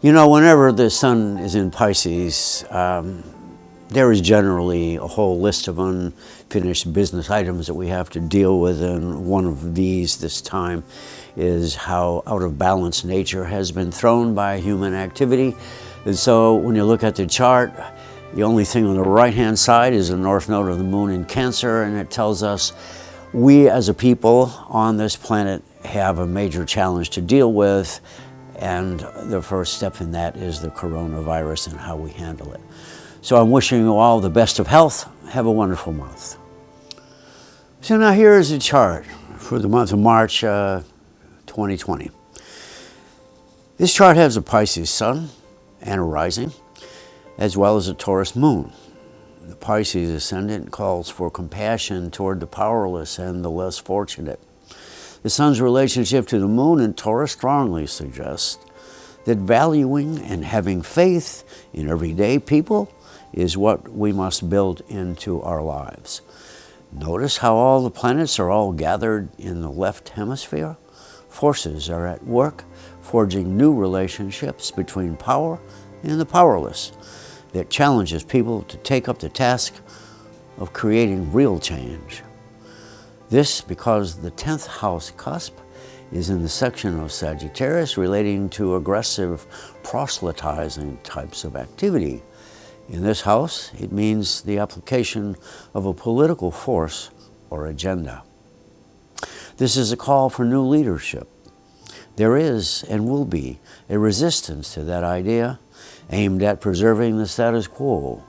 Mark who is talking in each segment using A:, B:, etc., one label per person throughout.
A: You know, whenever the sun is in Pisces, there is generally a whole list of unfinished business items that we have to deal with, and one of these this time is how out of balance nature has been thrown by human activity. And so when you look at the chart, the only thing on the right-hand side is the north node of the moon in Cancer, and it tells us we as a people on this planet have a major challenge to deal with, and the first step in that is the coronavirus and how we handle it. So I'm wishing you all the best of health. Have a wonderful month. So now here is a chart for the month of March 2020. This chart has a Pisces sun and a rising, as well as a Taurus moon. The Pisces ascendant calls for compassion toward the powerless and the less fortunate. The sun's relationship to the moon in Taurus strongly suggests that valuing and having faith in everyday people is what we must build into our lives. Notice how all the planets are all gathered in the left hemisphere. Forces are at work, forging new relationships between power and the powerless that challenges people to take up the task of creating real change. This because the 10th house cusp is in the section of Sagittarius relating to aggressive proselytizing types of activity. In this house, it means the application of a political force or agenda. This is a call for new leadership. There is and will be a resistance to that idea aimed at preserving the status quo.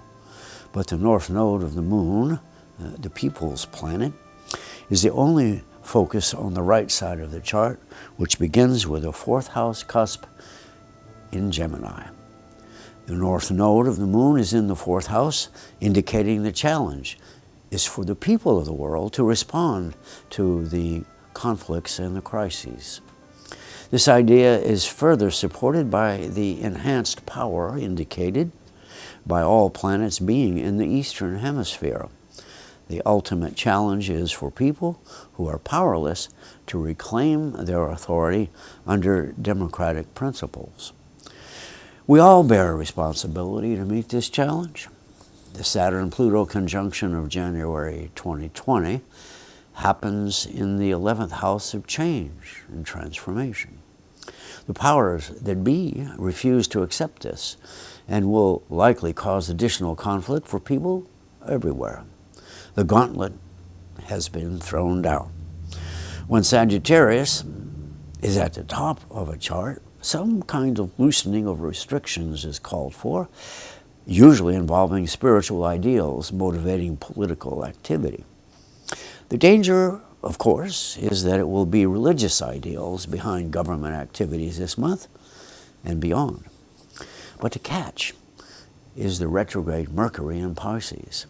A: But the north node of the moon, the people's planet, is the only focus on the right side of the chart, which begins with a 4th house cusp in Gemini. The north node of the moon is in the 4th house, indicating the challenge is for the people of the world to respond to the conflicts and the crises. This idea is further supported by the enhanced power indicated by all planets being in the eastern hemisphere. The ultimate challenge is for people who are powerless to reclaim their authority under democratic principles. We all bear a responsibility to meet this challenge. The Saturn-Pluto conjunction of January 2020 happens in the 11th house of change and transformation. The powers that be refuse to accept this and will likely cause additional conflict for people everywhere. The gauntlet has been thrown down. When Sagittarius is at the top of a chart, some kind of loosening of restrictions is called for, usually involving spiritual ideals motivating political activity. The danger, of course, is that it will be religious ideals behind government activities this month and beyond. But the catch is the retrograde Mercury in Pisces.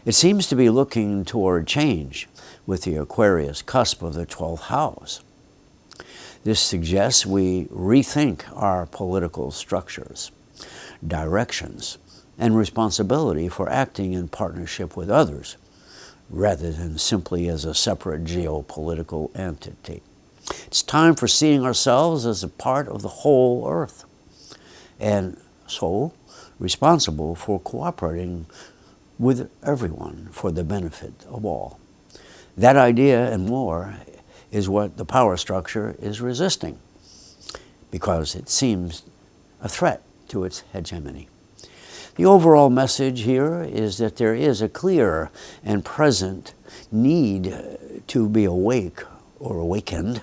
A: It seems to be looking toward change with the Aquarius cusp of the 12th house. This suggests we rethink our political structures, directions, and responsibility for acting in partnership with others, rather than simply as a separate geopolitical entity. It's time for seeing ourselves as a part of the whole Earth, and so responsible for cooperating with everyone for the benefit of all. That idea and more is what the power structure is resisting, because it seems a threat to its hegemony. The overall message here is that there is a clear and present need to be awake or awakened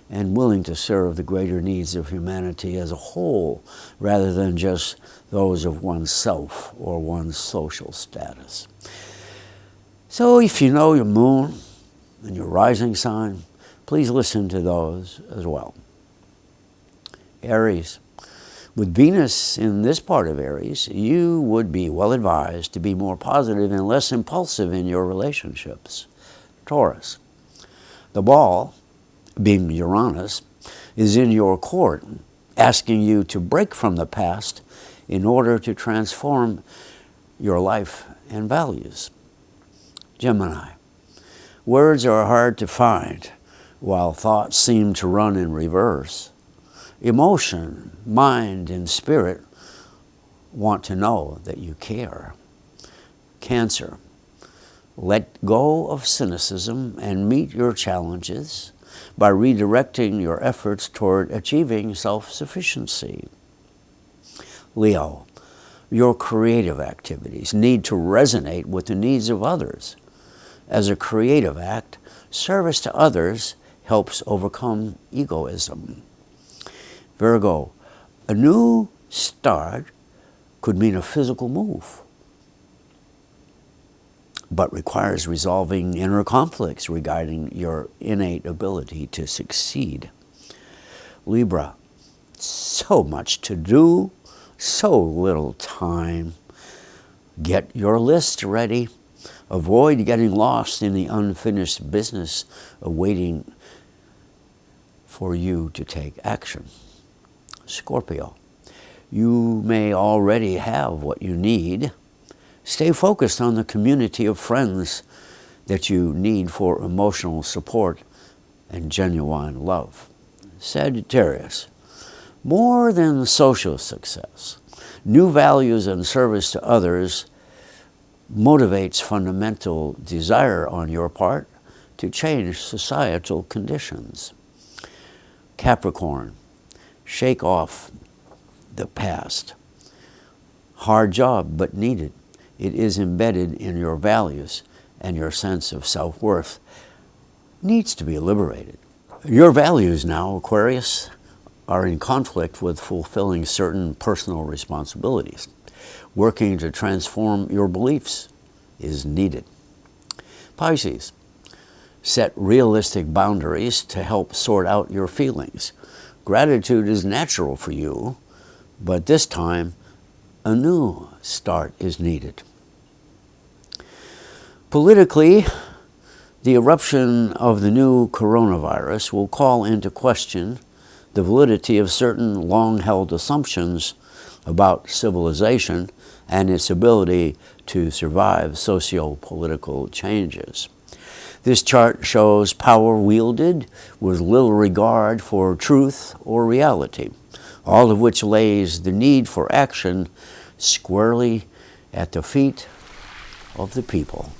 A: and willing to serve the greater needs of humanity as a whole, rather than just those of oneself or one's social status. So if you know your moon and your rising sign, please listen to those as well. Aries. With Venus in this part of Aries, you would be well advised to be more positive and less impulsive in your relationships. Taurus. The ball, being Uranus, is in your court, asking you to break from the past in order to transform your life and values. Gemini. Words are hard to find, while thoughts seem to run in reverse. Emotion, mind, and spirit want to know that you care. Cancer, let go of cynicism and meet your challenges by redirecting your efforts toward achieving self-sufficiency. Leo, your creative activities need to resonate with the needs of others. As a creative act, service to others helps overcome egoism. Virgo, a new start could mean a physical move, but requires resolving inner conflicts regarding your innate ability to succeed. Libra, so much to do, so little time. Get your list ready. Avoid getting lost in the unfinished business awaiting for you to take action. Scorpio, you may already have what you need. Stay focused on the community of friends that you need for emotional support and genuine love. Sagittarius, more than social success, new values and service to others motivates fundamental desire on your part to change societal conditions. Capricorn, shake off the past. Hard job, but needed. It is embedded in your values, and your sense of self-worth needs to be liberated. Your values now, Aquarius, are in conflict with fulfilling certain personal responsibilities. Working to transform your beliefs is needed. Pisces, set realistic boundaries to help sort out your feelings. Gratitude is natural for you, but this time, a new start is needed. Politically, the eruption of the new coronavirus will call into question the validity of certain long-held assumptions about civilization and its ability to survive socio-political changes. This chart shows power wielded with little regard for truth or reality, all of which lays the need for action squarely at the feet of the people.